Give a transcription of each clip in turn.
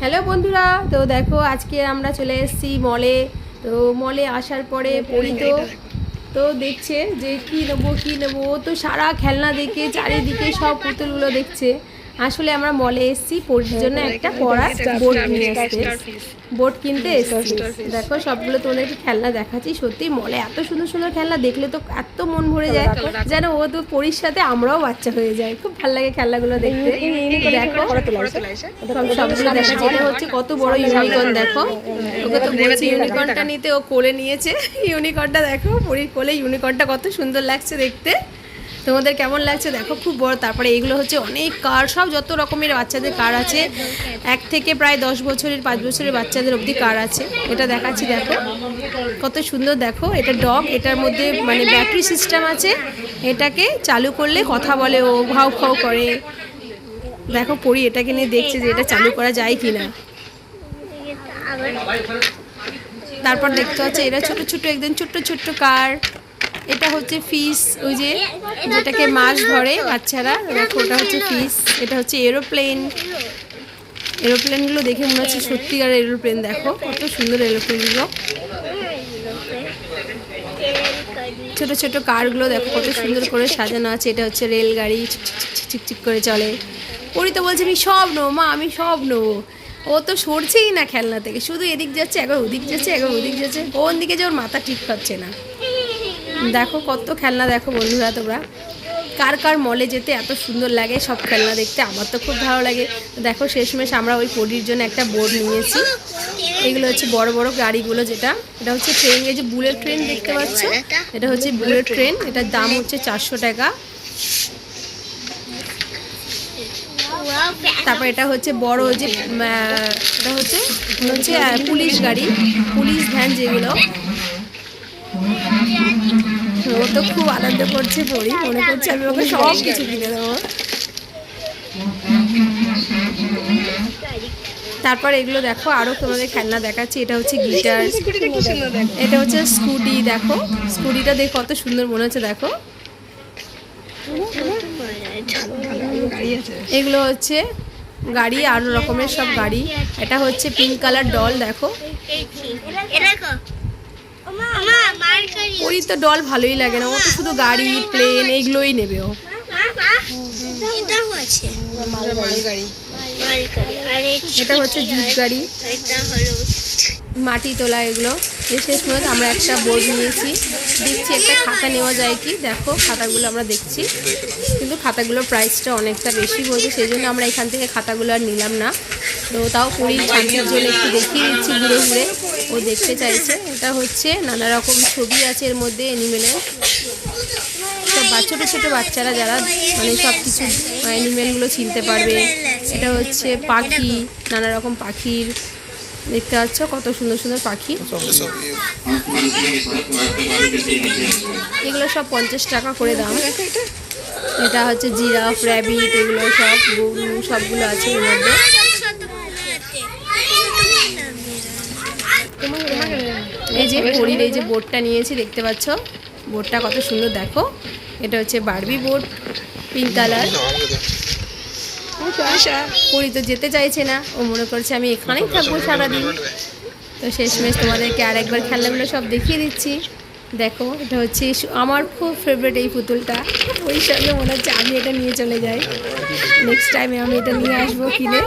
Hello বন্ধুরা, তো দেখো আজকে আমরা চলে এসেছি মলে। তো মলে আসার পরে পরি তো দেখছে যে কী নেবো, ও তো সারা খেলনা দেখে চারিদিকে সব পুতুলগুলো দেখছে। আসলে আমরা মলে এসেছি পরির জন্য একটা পড়ার বোর্ড কিনে এসেছি। দেখো সবগুলো তোমাদেরকে খেলনা দেখাচ্ছি। সত্যি মলে এত সুন্দর সুন্দর খেলনা দেখলে তো এত মন ভরে যায়, যেন ও তো পরির সাথে আমরাও বাচ্চা হয়ে যায়। খুব ভালো লাগে খেলনাগুলো দেখতে। দেখো সবগুলো দেখাচ্ছি। এটা হচ্ছে কত বড় ইউনিকর্ন। দেখো ওকে তো বলছি ইউনিকর্নটা নিতে, ও কোলে নিয়েছে। ইউনিকর্নটা দেখো, পরির কোলে ইউনিকর্নটা কত সুন্দর লাগছে দেখতে। তোমাদের কেমন লাগছে দেখো, খুব বড়। তারপরে এগুলো হচ্ছে অনেক কার, সব যত রকমের বাচ্চাদের কার আছে, 1 থেকে প্রায় 10 বছরের 5 বছরের বাচ্চাদের অবধি কার আছে। এটা দেখাচ্ছি, দেখো কত সুন্দর। দেখো এটা ডগ, এটার মধ্যে মানে ব্যাটারি সিস্টেম আছে, এটাকে চালু করলে কথা বলে, ও ভাউ খাও করে। দেখো পরি এটাকে নিয়ে দেখছে যে এটা চালু করা যায় কিনা। তারপর দেখতে হচ্ছে এরা ছোট ছোট একদম ছোট্ট কার। এটা হচ্ছে ফিশ, ওই যে যেটাকে মাছ ধরে বাচ্চারা, দেখো ওটা হচ্ছে ফিশ। এটা হচ্ছে এরোপ্লেনগুলো দেখে মনে হচ্ছে সত্যিকার এরোপ্লেন। দেখো কত সুন্দর এরোপ্লেনগুলো, ছোট ছোট কারগুলো দেখো কত সুন্দর করে সাজানো আছে। এটা হচ্ছে রেলগাড়ি, চিকচিক করে চলে। পরি তো বলছে আমি সব নেবো মা, আমি সব নেবো। ও তো সরছেই না খেলনা থেকে, শুধু এদিক যাচ্ছে, একবার ওদিক যাচ্ছে, একবার ওদিক যাচ্ছে। কোন দিকে যে ওর মাথা ঠিক পাচ্ছে না। দেখো কত খেলনা। দেখো বন্ধুরা, তোমরা কার কার মলে যেতে এত সুন্দর লাগে সব খেলনা দেখতে? আমার তো খুব ভালো লাগে। দেখো শেষমেশ আমরা ওই পরির জন্য একটা বোর্ড নিয়েছি। এগুলো হচ্ছে বড় বড় গাড়িগুলো, যেটা এটা হচ্ছে ট্রেন। এই যে বুলেট ট্রেন দেখতে পাচ্ছ, এটা হচ্ছে বুলেট ট্রেন। এটার দাম হচ্ছে 400 টাকা। তারপর এটা হচ্ছে বড় যে এটা হচ্ছে পুলিশ গাড়ি, পুলিশ ভ্যান যেগুলো। ও তো খুব আনন্দ করছে পরি, মনে করছে আমি ওকে সব কিছু কিনে দেবো। তারপর এগুলো দেখো আরো তোমাদের খেলনা দেখাচ্ছি। এটা হচ্ছে গিটার, এটা হচ্ছে স্কুটি। দেখো স্কুটিটা দেখো কত সুন্দর মনে হচ্ছে। দেখো এগুলো হচ্ছে গাড়ি, আরো রকমের সব গাড়ি। এটা হচ্ছে পিঙ্ক কালার ডল। দেখো ওই তো ডল ভালোই লাগে না, ও তো শুধু গাড়ি প্লেন এইগুলোই নেবে ও। এটা হচ্ছে জিপ গাড়ি, মাটি তোলা এগুলো। শেষ পর্যন্ত আমরা একটা বোর্ড নিয়েছি, দেখছি একটা খাতা নেওয়া যায় কি। দেখো খাতাগুলো আমরা দেখছি, কিন্তু খাতাগুলোর প্রাইসটা অনেকটা বেশি বলছে, সেই জন্য আমরা এখান থেকে খাতাগুলো আর নিলাম না। তো তাও পরির শান্তির জন্য একটু দেখিয়ে দিচ্ছি ঘুরে ঘুরে, ও দেখতে চাইছে। এটা হচ্ছে নানা রকম ছবি আছে এর মধ্যে, অ্যানিমেলের সব ছোটো ছোটো বাচ্চারা যারা মানে সব কিছু অ্যানিমেলগুলো চিনতে পারবে। এটা হচ্ছে পাখি, নানা রকম পাখির দেখতে পাচ্ছ, কত সুন্দর সুন্দর পাখি। এগুলো সব 50 টাকা করে দাম। এটা হচ্ছে জিরাফ, র্যাবিট, এগুলো সব গরু সবগুলো আছে এর মধ্যে। এই যে পরির এই যে বোর্ডটা নিয়েছি, দেখতে পাচ্ছ বোর্ডটা কত সুন্দর। দেখো এটা হচ্ছে বারবি বোর্ড, পিঙ্ক কালার। পরি তো যেতে চাইছে না, ও মনে করছে আমি এখানেই থাকবো সারাদিন। তো শেষমেশ তোমাদেরকে আর একবার খেলনাগুলো সব দেখিয়ে দিচ্ছি। দেখো এটা হচ্ছে আমার খুব ফেভারিট এই পুতুলটা। ওই সঙ্গে মনে হচ্ছে আমি এটা নিয়ে চলে যাই, নেক্সট টাইমে আমি এটা নিয়ে আসবো কিনে।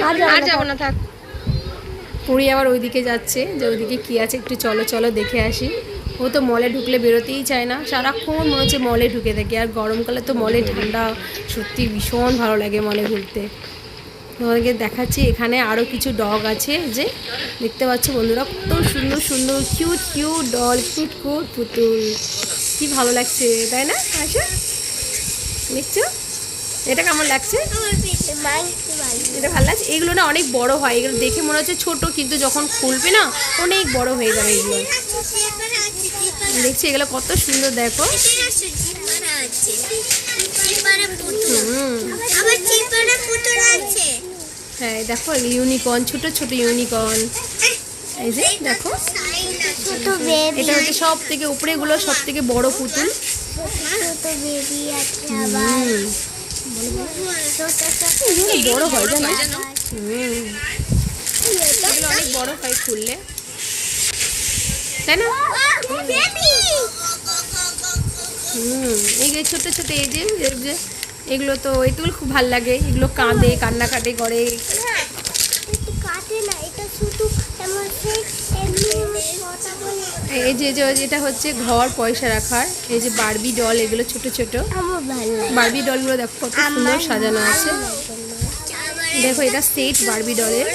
আর যাবো না, থাক। পরি আবার ওইদিকে যাচ্ছে, যে ওইদিকে কী আছে একটু চলো চলো দেখে আসি। ও তো মলে ঢুকলে বেরোতেই চায় না, সারাক্ষণ মনে হচ্ছে মলে ঢুকে থাকে। আর গরমকালে তো মলে ঠান্ডা, সত্যি ভীষণ ভালো লাগে মলে ঘুরতে। তোমাদেরকে দেখাচ্ছি এখানে আরও কিছু ডগ আছে, যে দেখতে পাচ্ছ বন্ধুরা কত সুন্দর সুন্দর কিউট ডল, কিউট পুতুল। কি ভালো লাগছে তাই না? আচ্ছা দেখছো এটা কেমন লাগছে? এটা ভালো লাগছে। এগুলো না অনেক বড় হয়, এগুলো দেখে মনে হচ্ছে ছোট, কিন্তু যখন খুলবে না অনেক বড় হয়ে যাবে এগুলো। দেখছি এগুলো কত সুন্দর। দেখো হ্যাঁ দেখো ইউনিকর্ন, ছোট ছোট ইউনিকর্ন। এই যে দেখো এটা হচ্ছে সব থেকে উপরেগুলো সব থেকে বড় পুতুল। বড় হয় জানো, অনেক বড় হয় খুললে, তাই না? এই যে ছোট ছোট এই যে এগুলো তো এগুলো খুব ভালো লাগে, এগুলো কাঁদে, কান্নাকাটি করে। এই যে যেটা হচ্ছে ঘর পয়সা রাখার, এই যে বারবি ডল, এগুলো ছোট ছোট বারবি ডলগুলো দেখো কত সুন্দর সাজানো আছে। দেখো এটা সেট বারবি ডলের,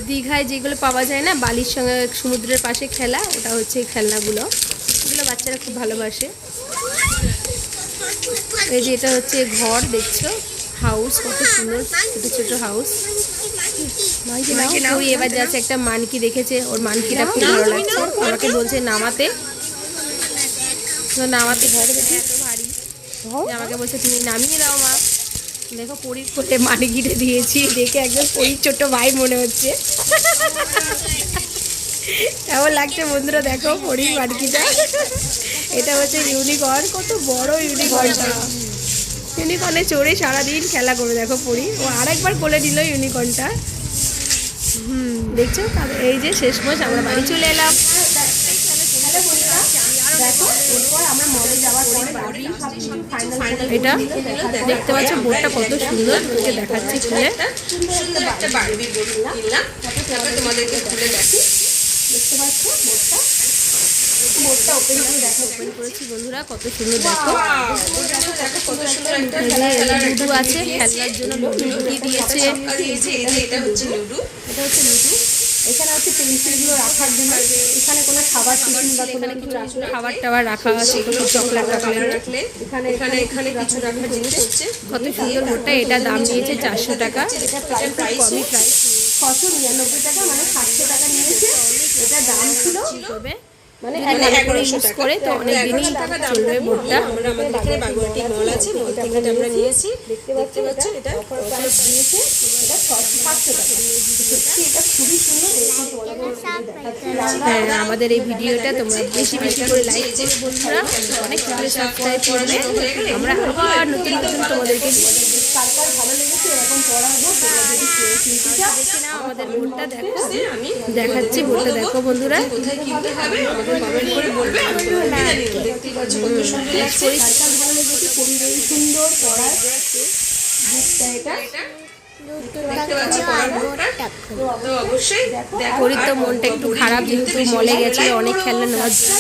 দীঘায় যেগুলো পাওয়া যায় না বালির সঙ্গে সমুদ্রের পাশে খেলা, ওটা হচ্ছে এই খেলনাগুলো, এগুলো বাচ্চারা খুব ভালোবাসে। এই যে এটা হচ্ছে ঘর, দেখছো হাউস, কত সুন্দর ছোট ছোট হাউস। ওই এবার যাচ্ছে একটা মানকি দেখেছে, ওর মানকিটা খুব ভালো লাগছে, আমাকে বলছে নামাতে ঘরে দেখে এত ভারী, আমাকে বলছে তুমি নামিয়ে দাও মা। দেখো পরীর কোলে মানকিটা দিয়েছি, দেখে একদম পরীর ছোট ভাই মনে হচ্ছে। কেমন লাগছে বন্ধুরা দেখো পরীর মানকিটা। এটা হচ্ছে ইউনিকর্ন, কত বড় ইউনিকর্নটা, ইউনিকর্নে চড়ে সারাদিন খেলা করবে। দেখো পরি ও আরেকবার কোলে নিল ইউনিকর্নটা। দেখছো, এই যে শেষমেশ আমরা বাড়ি চলে এলাম। এটা দেখতে পাচ্ছ বোর্ডটা কত সুন্দর, তোকে দেখাচ্ছি খুলে। দেখতে পাচ্ছ বোর্ডটা ওপেন করেছি বন্ধুরা, কত সুন্দর দেখো। লুডু আছে খেলনার জন্য, লুডু লুকিয়ে দিয়েছে। এটা হচ্ছে লুডু, এখানে হচ্ছে পেন্সিলগুলো রাখার জন্য, এখানে কোনো খাবার টিফিন বা কোনো কিছু খাবার টাবার রাখা আছে, চকলেট রাখলে এখানে কিছু রাখার জিনিস হচ্ছে। কত সুন্দর বোর্ডটা, এটা দাম নিয়েছে 400 টাকা, এটা প্রাইস কমই, প্রাইস 699 টাকা, মানে 700 টাকা নিয়েছে। এটা দাম ছিল মানে 1100 টাকা করে, তো অনেক দিনই চলবে বোর্ডটা। আমরা আমাদের এখানে বাগুয়াটি মল আছে, মল থেকে আমরা নিয়েছি। দেখতে পাচ্ছ এটা অফার দিয়েছে, এটা 700 টাকা। এটা খুবই সুন্দর। হ্যাঁ, আমাদের এই ভিডিওটা তোমরা বেশি বেশি করে লাইক করো বন্ধুরা, অনেক করে সাবস্ক্রাইব করবে। আমরা আবার নতুন নতুন তোমাদেরকে ভালো লেগেছে এরকম পড়াবো, তোমরা যদি দেখে নাও আমাদের বোর্ডটা দেখো, আমি দেখাচ্ছি বোর্ডটা দেখো বন্ধুরা। কোথায় কিনতে হবে আমাদের কমেন্ট করে বলবে, আমি দেখতে পাচ্ছ কত সুন্দর লাগছে, ভালো লেগেছে, খুবই সুন্দর পড়ার বুকটা। এটা পরীর তো মনটা একটু খারাপ, যেহেতু মলে গেছে অনেক খেলনা নেওয়ার জন্য।